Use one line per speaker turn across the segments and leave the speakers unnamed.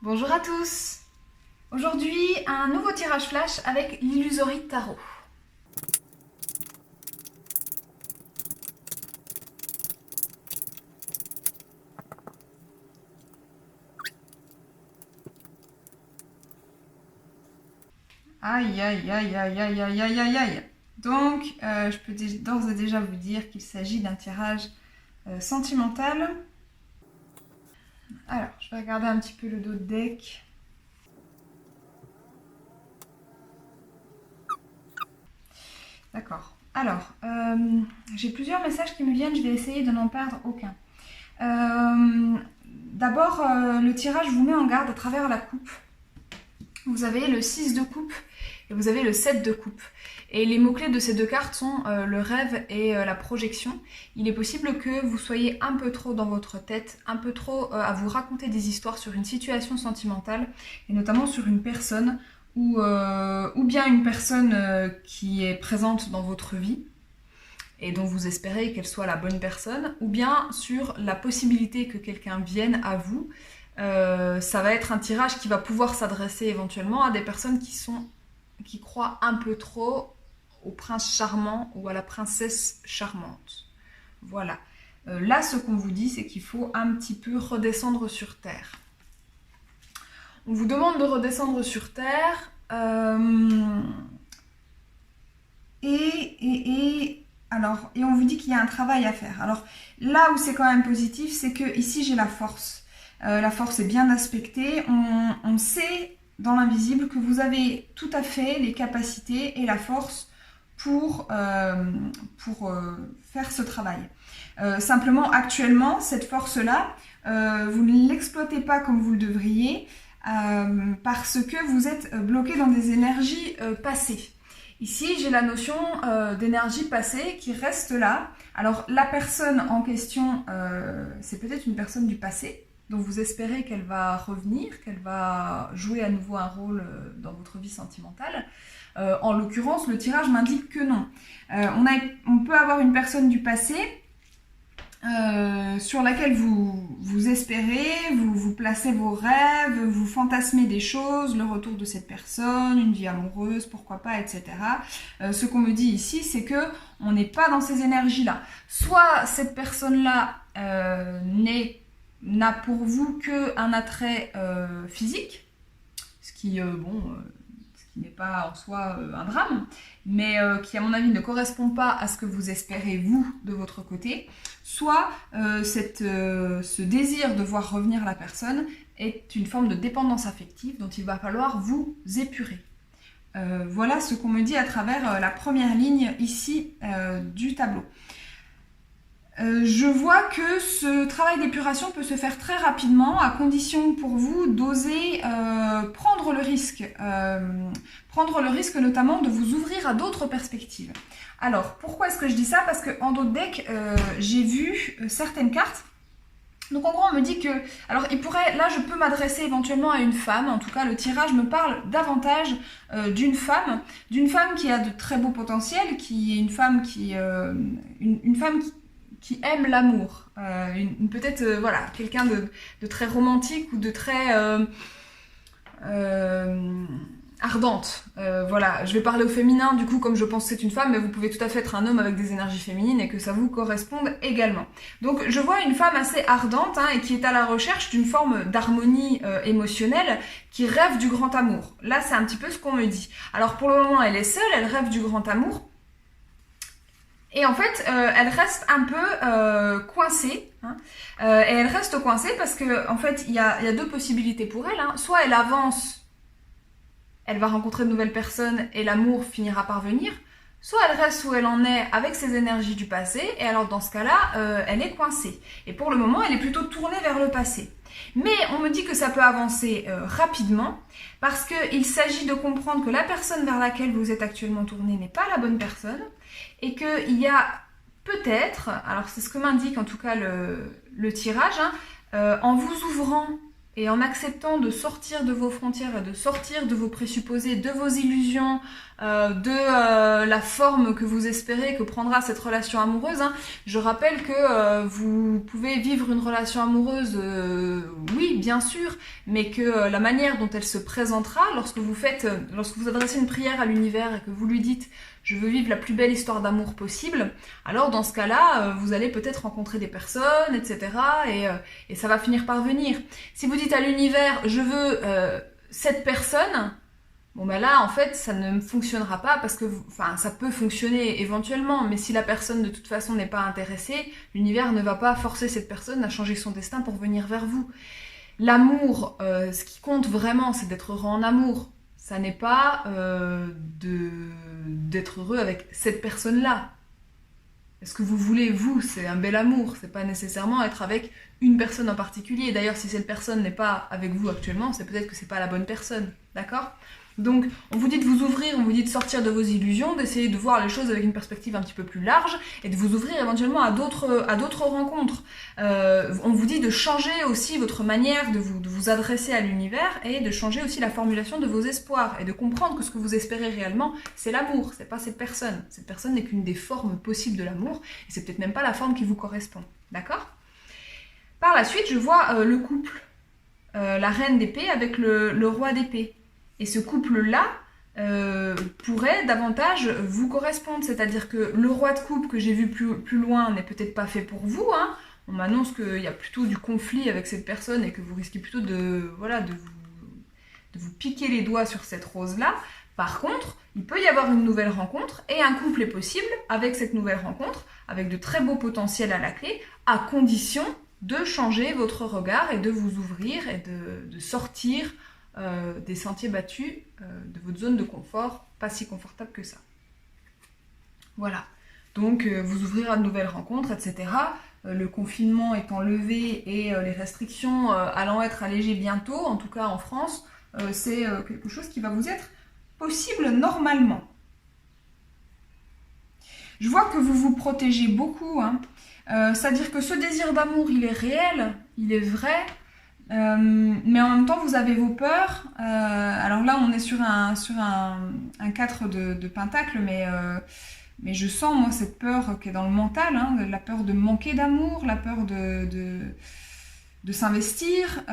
Bonjour à tous. Aujourd'hui, un nouveau tirage flash avec l'Illusory Tarot. Aïe, aïe, aïe, aïe, aïe, aïe, aïe, aïe, aïe. Donc, je peux d'ores et déjà vous dire qu'il s'agit d'un tirage sentimental. Alors, je vais regarder un petit peu le dos de deck. D'accord. Alors, j'ai plusieurs messages qui me viennent, je vais essayer de n'en perdre aucun. D'abord, le tirage vous met en garde à travers la coupe. Vous avez le 6 de coupe et vous avez le 7 de coupe. Et les mots-clés de ces deux cartes sont le rêve et la projection. Il est possible que vous soyez un peu trop dans votre tête, un peu trop à vous raconter des histoires sur une situation sentimentale, et notamment sur une personne ou bien une personne qui est présente dans votre vie et dont vous espérez qu'elle soit la bonne personne, ou bien sur la possibilité que quelqu'un vienne à vous. Ça va être un tirage qui va pouvoir s'adresser éventuellement à des personnes qui croient un peu trop au prince charmant ou à la princesse charmante. Voilà. Là, ce qu'on vous dit, c'est qu'il faut un petit peu redescendre sur Terre. On vous demande de redescendre sur Terre et on vous dit qu'il y a un travail à faire. Alors là où c'est quand même positif, c'est que ici j'ai la force. La force est bien aspectée. On sait dans l'invisible que vous avez tout à fait les capacités et la force pour faire ce travail. Simplement, actuellement, cette force-là, vous ne l'exploitez pas comme vous le devriez parce que vous êtes bloqué dans des énergies passées. Ici, j'ai la notion d'énergie passée qui reste là. Alors, la personne en question, c'est peut-être une personne du passé, dont vous espérez qu'elle va revenir, qu'elle va jouer à nouveau un rôle dans votre vie sentimentale. En l'occurrence, le tirage m'indique que non. On peut avoir une personne du passé sur laquelle vous espérez, vous placez vos rêves, vous fantasmez des choses, le retour de cette personne, une vie amoureuse, pourquoi pas, etc. Ce qu'on me dit ici, c'est que on n'est pas dans ces énergies-là. Soit cette personne-là n'a pour vous qu'un attrait physique, ce qui n'est pas en soi un drame, mais qui à mon avis ne correspond pas à ce que vous espérez vous de votre côté, soit ce désir de voir revenir la personne est une forme de dépendance affective dont il va falloir vous épurer. Voilà ce qu'on me dit à travers la première ligne ici du tableau. Je vois que ce travail d'épuration peut se faire très rapidement, à condition pour vous d'oser prendre le risque notamment de vous ouvrir à d'autres perspectives. Alors, pourquoi est-ce que je dis ça? Parce qu'en dos de deck, j'ai vu certaines cartes. Donc en gros, on me dit que... Alors, là, je peux m'adresser éventuellement à une femme. En tout cas, le tirage me parle davantage d'une femme qui a de très beaux potentiels, qui est une femme qui aime l'amour, peut-être voilà, quelqu'un de très romantique ou de très ardente. Voilà, je vais parler au féminin du coup comme je pense que c'est une femme, mais vous pouvez tout à fait être un homme avec des énergies féminines et que ça vous corresponde également. Donc je vois une femme assez ardente et qui est à la recherche d'une forme d'harmonie émotionnelle, qui rêve du grand amour. Là c'est un petit peu ce qu'on me dit. Alors pour le moment elle est seule, elle rêve du grand amour. Et en fait, elle reste un peu coincée. Et elle reste coincée parce que, en fait, il y a deux possibilités pour elle. Soit elle avance, elle va rencontrer de nouvelles personnes et l'amour finira par venir. Soit elle reste où elle en est avec ses énergies du passé. Et alors, dans ce cas-là, elle est coincée. Et pour le moment, elle est plutôt tournée vers le passé. Mais on me dit que ça peut avancer rapidement parce qu'il s'agit de comprendre que la personne vers laquelle vous êtes actuellement tourné n'est pas la bonne personne et qu'il y a peut-être, alors c'est ce que m'indique en tout cas le tirage, en vous ouvrant et en acceptant de sortir de vos frontières et de sortir de vos présupposés, de vos illusions, de la forme que vous espérez que prendra cette relation amoureuse, hein. Je rappelle que vous pouvez vivre une relation amoureuse, oui, bien sûr, mais que la manière dont elle se présentera, lorsque vous adressez une prière à l'univers et que vous lui dites « je veux vivre la plus belle histoire d'amour possible », alors dans ce cas-là, vous allez peut-être rencontrer des personnes, etc. Et ça va finir par venir. Si vous dites à l'univers « je veux cette personne », bon ben là, en fait, ça ne fonctionnera pas parce que, enfin, ça peut fonctionner éventuellement, mais si la personne de toute façon n'est pas intéressée, l'univers ne va pas forcer cette personne à changer son destin pour venir vers vous. L'amour, ce qui compte vraiment, c'est d'être heureux en amour. Ça n'est pas d'être heureux avec cette personne-là. Est-ce que vous voulez, vous, c'est un bel amour, c'est pas nécessairement être avec une personne en particulier. D'ailleurs, si cette personne n'est pas avec vous actuellement, c'est peut-être que c'est pas la bonne personne, d'accord ? Donc, on vous dit de vous ouvrir, on vous dit de sortir de vos illusions, d'essayer de voir les choses avec une perspective un petit peu plus large et de vous ouvrir éventuellement à d'autres rencontres. On vous dit de changer aussi votre manière de vous adresser à l'univers et de changer aussi la formulation de vos espoirs et de comprendre que ce que vous espérez réellement, c'est l'amour, c'est pas cette personne. Cette personne n'est qu'une des formes possibles de l'amour et c'est peut-être même pas la forme qui vous correspond. D'accord ? Par la suite, je vois le couple, la reine d'épée avec le roi d'épée. Et ce couple-là pourrait davantage vous correspondre. C'est-à-dire que le roi de coupe que j'ai vu plus loin n'est peut-être pas fait pour vous, hein. On m'annonce qu'il y a plutôt du conflit avec cette personne et que vous risquez plutôt de vous piquer les doigts sur cette rose-là. Par contre, il peut y avoir une nouvelle rencontre et un couple est possible avec cette nouvelle rencontre, avec de très beaux potentiels à la clé, à condition de changer votre regard et de vous ouvrir et de sortir des sentiers battus de votre zone de confort, pas si confortable que ça. Voilà. Donc, vous ouvrir à de nouvelles rencontres, etc. Le confinement étant levé et les restrictions allant être allégées bientôt, en tout cas en France, c'est quelque chose qui va vous être possible normalement. Je vois que vous vous protégez beaucoup, hein. C'est-à-dire que ce désir d'amour, il est réel, il est vrai, mais en même temps, vous avez vos peurs. Alors là, on est sur un 4 de pentacle, mais je sens, moi, cette peur qui est dans le mental, hein, la peur de manquer d'amour, la peur de s'investir.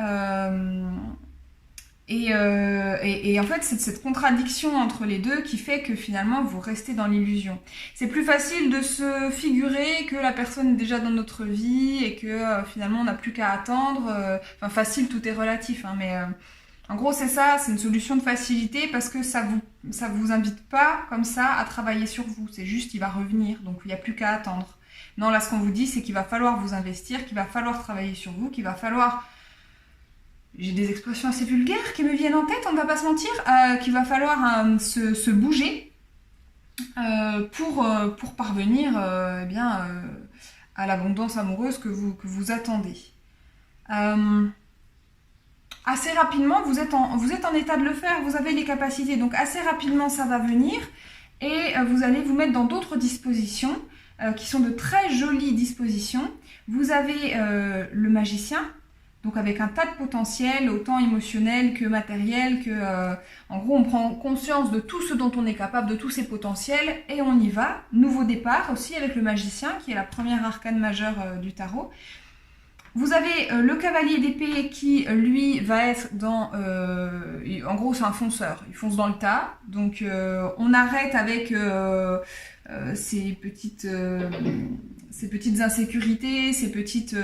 Et en fait, c'est cette contradiction entre les deux qui fait que finalement, vous restez dans l'illusion. C'est plus facile de se figurer que la personne est déjà dans notre vie et que finalement, on n'a plus qu'à attendre. Enfin, facile, tout est relatif, hein, mais en gros, c'est ça, c'est une solution de facilité parce que ça vous invite pas comme ça à travailler sur vous. C'est juste, il va revenir, donc il n'y a plus qu'à attendre. Non, là, ce qu'on vous dit, c'est qu'il va falloir vous investir, qu'il va falloir travailler sur vous, qu'il va falloir... J'ai des expressions assez vulgaires qui me viennent en tête, on ne va pas se mentir, qu'il va falloir se bouger pour parvenir à l'abondance amoureuse que vous attendez. Assez rapidement, vous êtes en état de le faire, vous avez les capacités, donc assez rapidement ça va venir et vous allez vous mettre dans d'autres dispositions qui sont de très jolies dispositions. Vous avez le magicien, donc avec un tas de potentiel, autant émotionnel que matériel, en gros on prend conscience de tout ce dont on est capable, de tous ces potentiels, et on y va. Nouveau départ aussi avec le magicien, qui est la première arcane majeure du tarot. Vous avez le cavalier d'épée qui, lui, va être dans... en gros, c'est un fonceur, il fonce dans le tas. Donc on arrête avec ces petites insécurités, ces petites...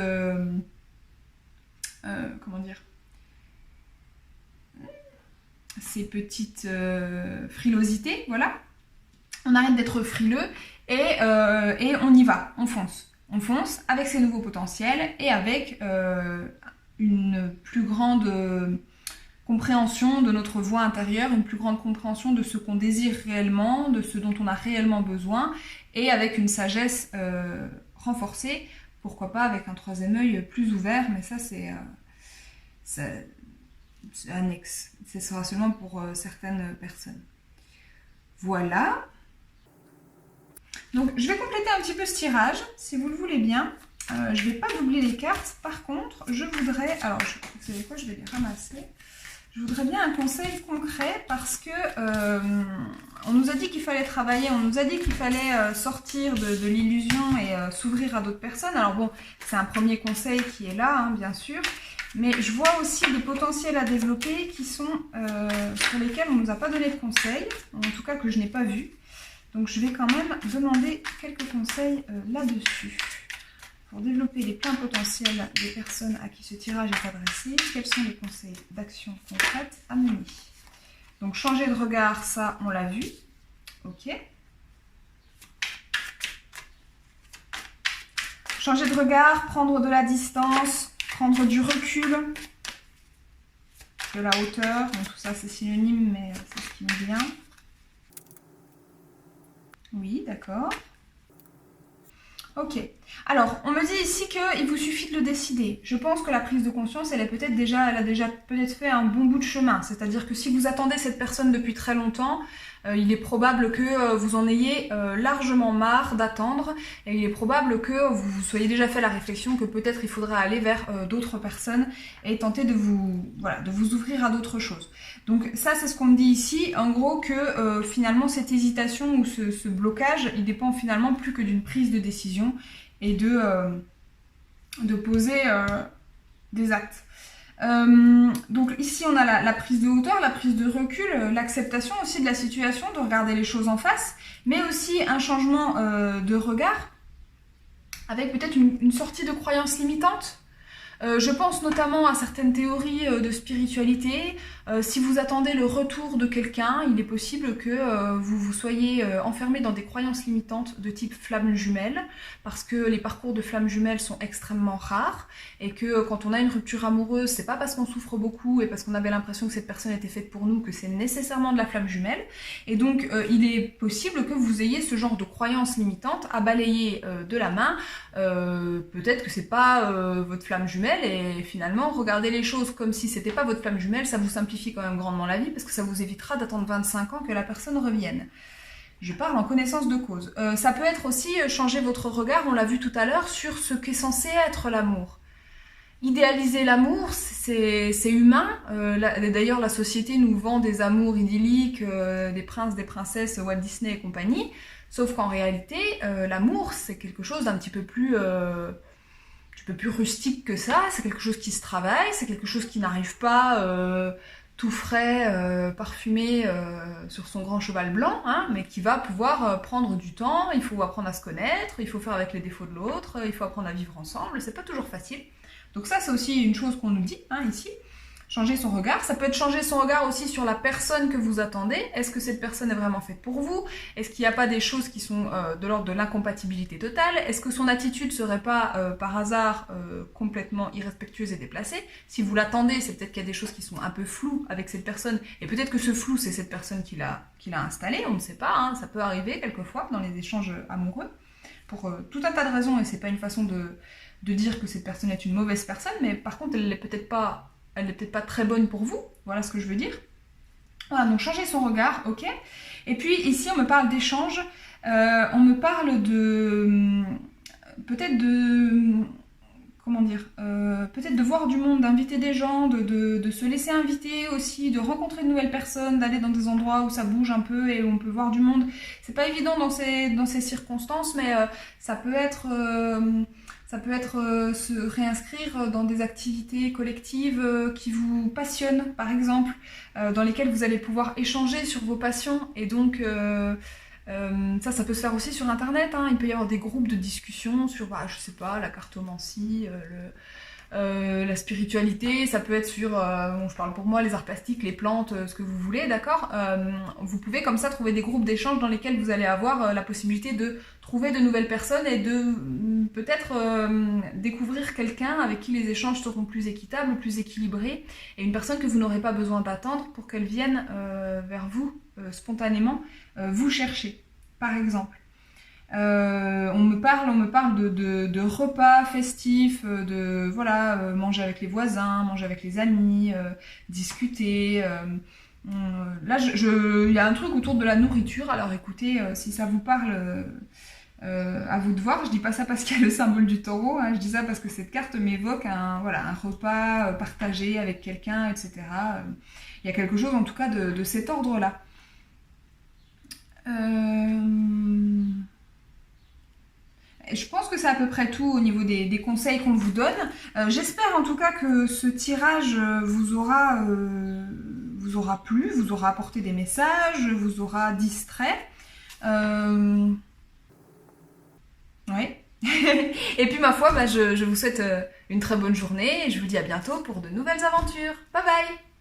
ces petites frilosités, voilà. On arrête d'être frileux et on y va, on fonce. On fonce avec ces nouveaux potentiels et avec une plus grande compréhension de notre voix intérieure, une plus grande compréhension de ce qu'on désire réellement, de ce dont on a réellement besoin, et avec une sagesse renforcée. Pourquoi pas avec un troisième œil plus ouvert, mais ça c'est annexe. Ce sera seulement pour certaines personnes. Voilà. Donc je vais compléter un petit peu ce tirage, si vous le voulez bien. Je ne vais pas doubler les cartes. Par contre, je voudrais... Alors, vous savez quoi, je vais les ramasser. Je voudrais bien un conseil concret parce que on nous a dit qu'il fallait travailler, on nous a dit qu'il fallait sortir de l'illusion et s'ouvrir à d'autres personnes. Alors bon, c'est un premier conseil qui est là, hein, bien sûr. Mais je vois aussi des potentiels à développer qui sont sur lesquels on ne nous a pas donné de conseils, en tout cas que je n'ai pas vu. Donc je vais quand même demander quelques conseils là-dessus. Pour développer les pleins potentiels des personnes à qui ce tirage est adressé, quels sont les conseils d'action concrète à mener? Donc changer de regard, ça on l'a vu. Ok. Changer de regard, prendre de la distance, prendre du recul, de la hauteur. Donc tout ça c'est synonyme, mais c'est ce qui me vient. Oui, d'accord. Ok. Alors, on me dit ici qu'il vous suffit de le décider. Je pense que la prise de conscience, elle a déjà peut-être fait un bon bout de chemin. C'est-à-dire que si vous attendez cette personne depuis très longtemps, il est probable que vous en ayez largement marre d'attendre. Et il est probable que vous vous soyez déjà fait la réflexion que peut-être il faudra aller vers d'autres personnes et tenter de vous ouvrir à d'autres choses. Donc ça, c'est ce qu'on me dit ici. En gros que finalement, cette hésitation ou ce blocage, il dépend finalement plus que d'une prise de décision et de poser des actes. Donc ici on a la prise de hauteur, la prise de recul, l'acceptation aussi de la situation, de regarder les choses en face, mais aussi un changement de regard avec peut-être une sortie de croyances limitantes. Je pense notamment à certaines théories de spiritualité. Si vous attendez le retour de quelqu'un, il est possible que vous soyez enfermé dans des croyances limitantes de type flamme jumelle, parce que les parcours de flamme jumelle sont extrêmement rares, et que quand on a une rupture amoureuse, c'est pas parce qu'on souffre beaucoup et parce qu'on avait l'impression que cette personne était faite pour nous que c'est nécessairement de la flamme jumelle. Et donc il est possible que vous ayez ce genre de croyances limitantes à balayer de la main. Peut-être que c'est pas votre flamme jumelle, et finalement regardez les choses comme si c'était pas votre flamme jumelle, ça vous simplifie quand même grandement la vie parce que ça vous évitera d'attendre 25 ans que la personne revienne. Je parle en connaissance de cause. Ça peut être aussi changer votre regard, on l'a vu tout à l'heure, sur ce qu'est censé être l'amour. Idéaliser l'amour, c'est humain. D'ailleurs, la société nous vend des amours idylliques, des princes, des princesses, Walt Disney et compagnie. Sauf qu'en réalité, l'amour, c'est quelque chose d'un petit peu plus rustique que ça. C'est quelque chose qui se travaille, c'est quelque chose qui n'arrive pas tout frais, parfumé sur son grand cheval blanc, hein, mais qui va pouvoir prendre du temps. Il faut apprendre à se connaître, il faut faire avec les défauts de l'autre, il faut apprendre à vivre ensemble. C'est pas toujours facile. Donc ça, c'est aussi une chose qu'on nous dit, hein, ici. Changer son regard. Ça peut être changer son regard aussi sur la personne que vous attendez. Est-ce que cette personne est vraiment faite pour vous? Est-ce qu'il n'y a pas des choses qui sont de l'ordre de l'incompatibilité totale? Est-ce que son attitude serait pas par hasard complètement irrespectueuse et déplacée? Si vous l'attendez, c'est peut-être qu'il y a des choses qui sont un peu floues avec cette personne. Et peut-être que ce flou, c'est cette personne qui l'a installé. On ne sait pas. Hein, ça peut arriver quelquefois dans les échanges amoureux. Pour tout un tas de raisons. Et c'est pas une façon de dire que cette personne est une mauvaise personne. Mais par contre, elle n'est peut-être pas très bonne pour vous, voilà ce que je veux dire. Voilà, donc changer son regard, ok. Et puis ici, on me parle d'échange, on me parle peut-être de voir du monde, d'inviter des gens, de se laisser inviter aussi, de rencontrer de nouvelles personnes, d'aller dans des endroits où ça bouge un peu et où on peut voir du monde. C'est pas évident dans ces circonstances, mais ça peut être se réinscrire dans des activités collectives qui vous passionnent, par exemple, dans lesquelles vous allez pouvoir échanger sur vos passions. Et donc, ça peut se faire aussi sur Internet. Hein. Il peut y avoir des groupes de discussion sur, je sais pas, la cartomancie, la spiritualité. Ça peut être sur, je parle pour moi, les arts plastiques, les plantes, ce que vous voulez, d'accord. Vous pouvez comme ça trouver des groupes d'échange dans lesquels vous allez avoir la possibilité de trouver de nouvelles personnes et de peut-être découvrir quelqu'un avec qui les échanges seront plus équitables, plus équilibrés, et une personne que vous n'aurez pas besoin d'attendre pour qu'elle vienne vers vous spontanément vous chercher, par exemple. On me parle de repas festifs, manger avec les voisins, manger avec les amis, discuter. Là, il y a un truc autour de la nourriture. Alors écoutez, si ça vous parle, À vous de voir, je dis pas ça parce qu'il y a le symbole du taureau, hein, je dis ça parce que cette carte m'évoque voilà, un repas partagé avec quelqu'un, etc. Il y a quelque chose en tout cas de cet ordre-là. Je pense que c'est à peu près tout au niveau des conseils qu'on vous donne. J'espère en tout cas que ce tirage vous aura plu, vous aura apporté des messages, vous aura distrait. Oui. Et puis ma foi, je vous souhaite une très bonne journée et je vous dis à bientôt pour de nouvelles aventures. Bye bye!